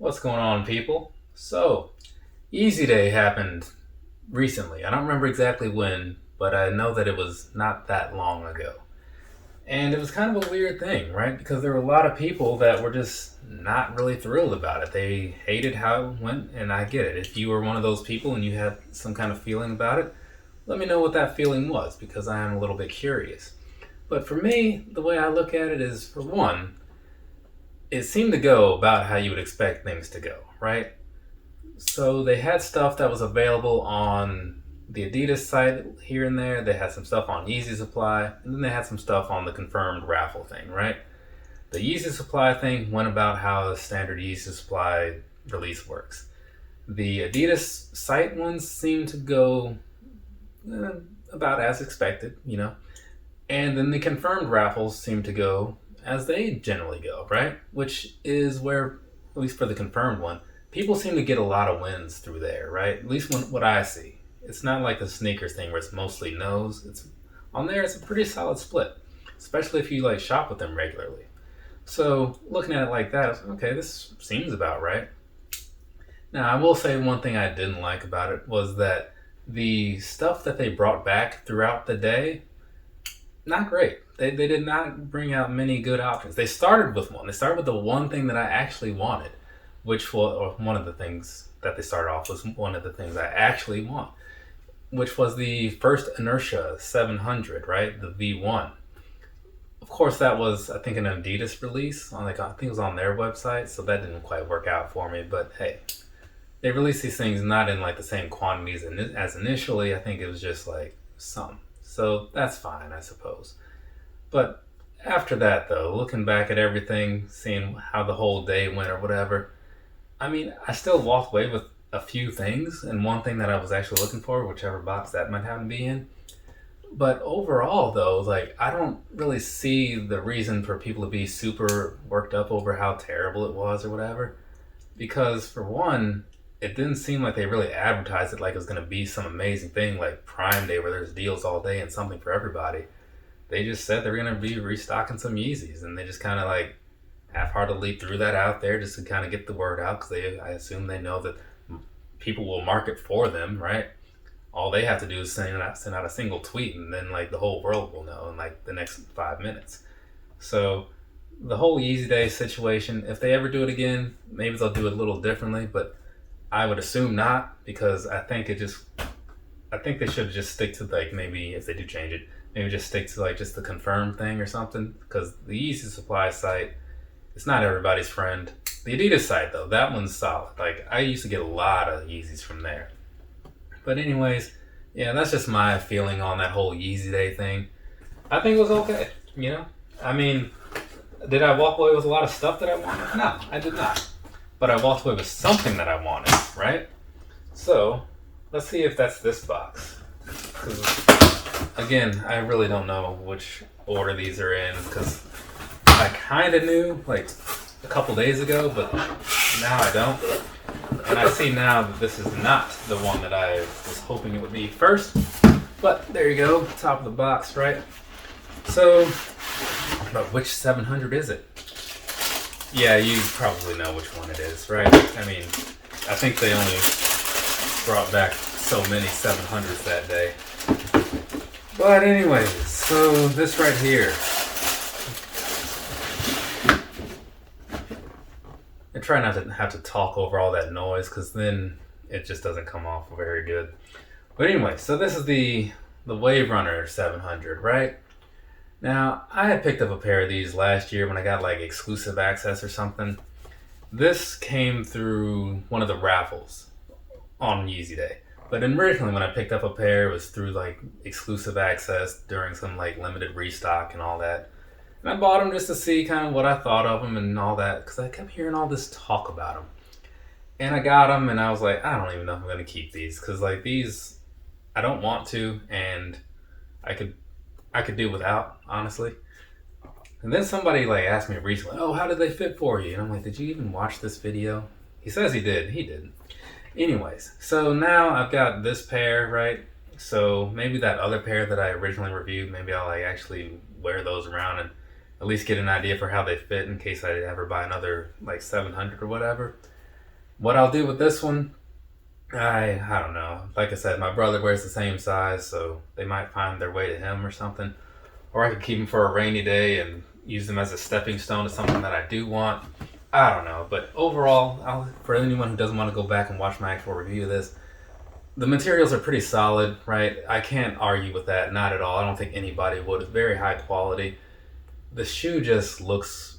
What's going on, people? So, Yeezy Day happened recently. I don't remember exactly when, but I know that it was not that long ago. And it was kind of a weird thing, right? Because there were a lot of people that were just not really thrilled about it. They hated how it went, and I get it. If you were one of those people and you had some kind of feeling about it, let me know what that feeling was because I am a little bit curious. But for me, the way I look at it is for one, it seemed to go about how you would expect things to go, right? So they had stuff that was available on the Adidas site here and there. They had some stuff on Yeezy Supply, and then they had some stuff on the confirmed raffle thing, right? The Yeezy Supply thing went about how the standard Yeezy Supply release works. The Adidas site ones seem to go eh, about as expected. And then the confirmed raffles seem to go as they generally go, right? Which is where, at least for the confirmed one, people seem to get a lot of wins through there, right? At least what I see. It's not like the sneakers thing where it's mostly no's. It's on there. It's a pretty solid split, especially if you like shop with them regularly. So looking at it like that, I was like, okay, this seems about right. Now I will say one thing I didn't like about it was that the stuff that they brought back throughout the day, not great. They did not bring out many good options. They started with one. They started with the one thing that I actually wanted, which was, or one of the things that they started off was one of the things I actually want, which was the first Inertia 700, right? The V1. Of course, that was, I think, an Adidas release. I think it was on their website, so that didn't quite work out for me. But hey, they released these things not in like the same quantities as initially. I think it was just like some. So that's fine, I suppose. But after that, though, looking back at everything, seeing how the whole day went or whatever, I mean, I still walked away with a few things, and one thing that I was actually looking for, whichever box that might happen to be in. But overall, though, like, I don't really see the reason for people to be super worked up over how terrible it was or whatever. Because, for one, it didn't seem like they really advertised it like it was going to be some amazing thing like Prime Day where there's deals all day and something for everybody. They just said they're going to be restocking some Yeezys, and they just kind of like half-heartedly threw that out there just to kind of get the word out because I assume they know that people will market for them, right? All they have to do is send out a single tweet, and then like the whole world will know in like the next 5 minutes. So the whole Yeezy Day situation, if they ever do it again, maybe they'll do it a little differently, but I would assume not because I think they should just stick to like maybe if they do change it, maybe just stick to like just the confirmed thing or something because the Yeezy Supply site, it's not everybody's friend. The Adidas site though, that one's solid. Like I used to get a lot of Yeezys from there. But anyways, yeah, that's just my feeling on that whole Yeezy Day thing. I think it was okay. I mean, did I walk away with a lot of stuff that I wanted? No, I did not. But I walked away with something that I wanted, right? So, let's see if that's this box. Because, again, I really don't know which order these are in because I kind of knew like a couple days ago, but now I don't. And I see now that this is not the one that I was hoping it would be first. But there you go, top of the box, right? So, but which 700 is it? Yeah, you probably know which one it is, right? I mean, I think they only brought back so many 700s that day. But anyways, so this right here. I try not to have to talk over all that noise because then it just doesn't come off very good. But anyway, so this is the Wave Runner 700, right? Now, I had picked up a pair of these last year when I got like exclusive access or something. This came through one of the raffles on Yeezy Day. But originally when I picked up a pair, it was through like exclusive access during some like limited restock and all that. And I bought them just to see kind of what I thought of them and all that because I kept hearing all this talk about them. And I got them and I was like, I don't even know if I'm going to keep these because like these, I don't want to and I could do without, honestly. And then somebody like asked me recently, oh, how did they fit for you? And I'm like, did you even watch this video? He says he did. He didn't. Anyways, so now I've got this pair, right? So maybe that other pair that I originally reviewed, maybe I'll like actually wear those around and at least get an idea for how they fit in case I ever buy another like 700 or whatever. What I'll do with this one, I don't know. Like I said, my brother wears the same size, so they might find their way to him or something. Or I could keep them for a rainy day and use them as a stepping stone to something that I do want. I don't know, but overall, for anyone who doesn't want to go back and watch my actual review of this, the materials are pretty solid, right? I can't argue with that, not at all. I don't think anybody would. It's very high quality. The shoe just looks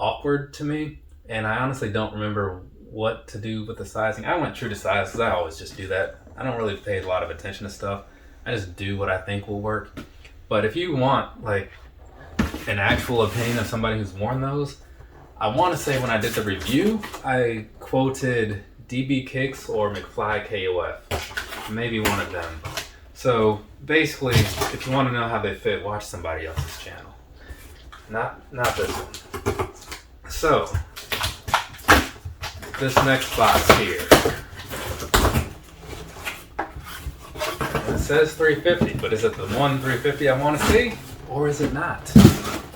awkward to me, and I honestly don't remember what to do with the sizing. I went true to size because I always just do that. I don't really pay a lot of attention to stuff. I just do what I think will work. But if you want like an actual opinion of somebody who's worn those, I want to say when I did the review, I quoted DB Kicks or McFly KOF, maybe one of them. So basically, if you want to know how they fit, watch somebody else's channel, not this one. So this next box here, it says 350, but is it the one 350 I want to see, or is it not?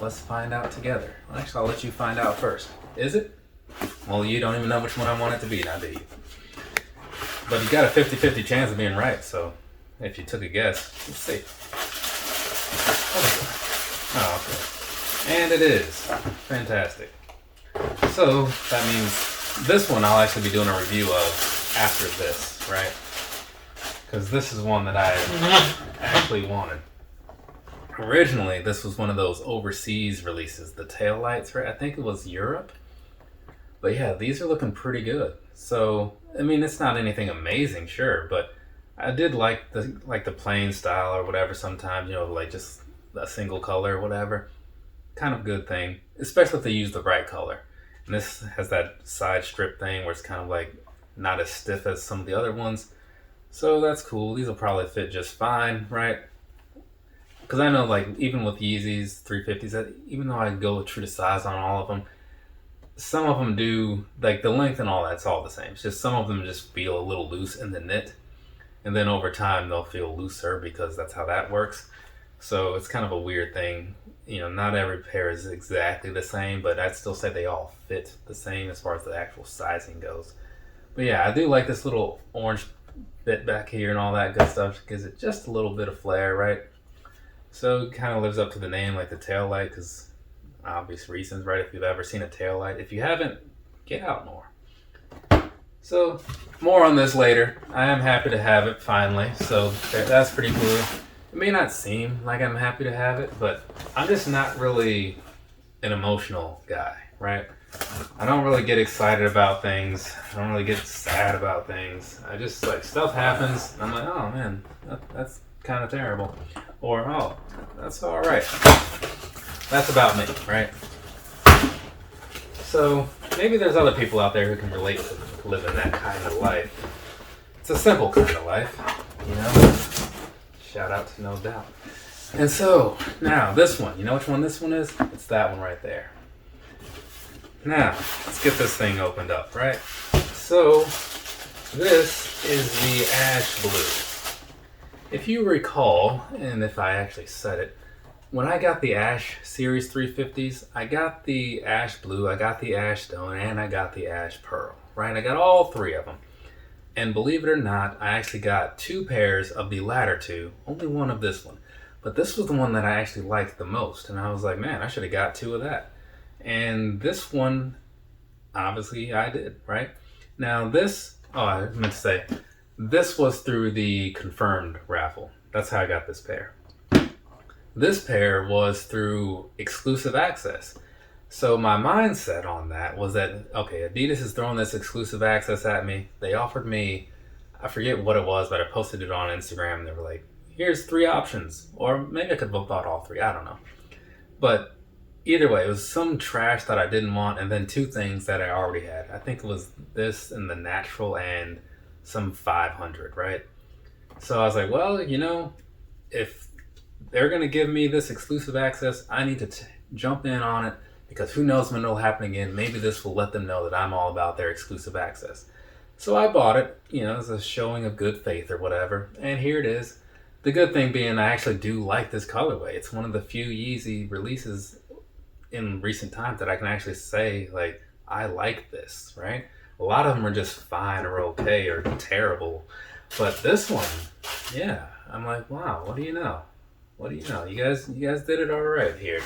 Let's find out together. Actually, I'll let you find out first. Is it? Well, you don't even know which one I want it to be, now do you? But you got a 50-50 chance of being right, so if you took a guess, let's see. Oh, okay. And it is. Fantastic. So, that means this one I'll actually be doing a review of after this, right? Because this is one that I actually wanted. Originally, this was one of those overseas releases, the tail lights, right? I think it was Europe. But yeah, these are looking pretty good. So, I mean, it's not anything amazing, sure, but I did like the plain style or whatever sometimes, you know, like just a single color or whatever. Kind of good thing, especially if they use the right color. And this has that side strip thing where it's kind of like not as stiff as some of the other ones. So that's cool. These will probably fit just fine, right? Because I know, like, even with Yeezys 350s, even though I go true to size on all of them, some of them do, like, the length and all that's all the same. It's just some of them just feel a little loose in the knit. And then over time, they'll feel looser because that's how that works. So it's kind of a weird thing. You know, not every pair is exactly the same, but I'd still say they all fit the same as far as the actual sizing goes. But yeah, I do like this little orange bit back here and all that good stuff. Gives it just a little bit of flair, right? So it kind of lives up to the name, like the tail light, because obvious reasons, right? If you've ever seen a tail light. If you haven't, get out more. So more on this later. I am happy to have it finally. So that's pretty cool. It may not seem like I'm happy to have it, but I'm just not really an emotional guy, right? I don't really get excited about things. I don't really get sad about things. I just, like, stuff happens, and I'm like, oh man, that's kind of terrible. Or, oh, that's all right. That's about me, right? So maybe there's other people out there who can relate to living that kind of life. It's a simple kind of life, you know? Shout out to No Doubt. And so, now this one. You know which one this one is? It's that one right there. Now, let's get this thing opened up, right? So, this is the ash blue. If you recall, and if I actually said it, when I got the Ash Series 350s, I got the Ash Blue, I got the Ash Stone, and I got the Ash Pearl, right? I got all three of them. And believe it or not, I actually got two pairs of the latter two, only one of this one. But this was the one that I actually liked the most, and I was like, man, I should have got two of that. And this one, obviously I did, right? Now this, I meant to say, this was through the confirmed raffle. That's how I got this pair. This pair was through exclusive access. So my mindset on that was that, okay, Adidas is throwing this exclusive access at me. They offered me, I forget what it was, but I posted it on Instagram and they were like, here's 3 options. Or maybe I could have bought all 3, I don't know. But either way, it was some trash that I didn't want and then 2 things that I already had. I think it was this and the natural and some 500, right? So I was like, well, you know, if they're going to give me this exclusive access, I need to jump in on it because who knows when it'll happen again. Maybe this will let them know that I'm all about their exclusive access. So I bought it, you know, as a showing of good faith or whatever. And here it is. The good thing being I actually do like this colorway. It's one of the few Yeezy releases in recent times that I can actually say, like, I like this, right? A lot of them are just fine or okay or terrible. But this one, yeah, I'm like, wow, what do you know? What do you know? You guys did it all right here.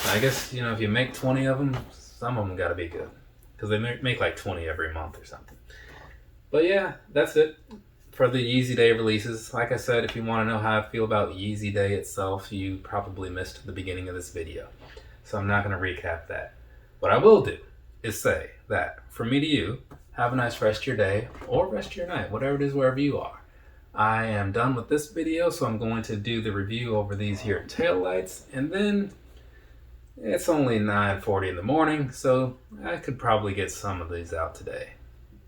I guess, if you make 20 of them, some of them got to be good. Because they make like 20 every month or something. But yeah, that's it for the Yeezy Day releases. Like I said, if you want to know how I feel about Yeezy Day itself, you probably missed the beginning of this video. So I'm not going to recap that. What I will do is say that from me to you, have a nice rest of your day or rest of your night, whatever it is, wherever you are. I am done with this video, so I'm going to do the review over these here tail lights, and then it's only 9:40 in the morning, so I could probably get some of these out today.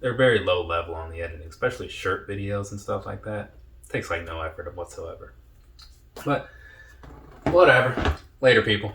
They're very low level on the editing, especially shirt videos and stuff like that. It takes like no effort whatsoever. But whatever. Later, people.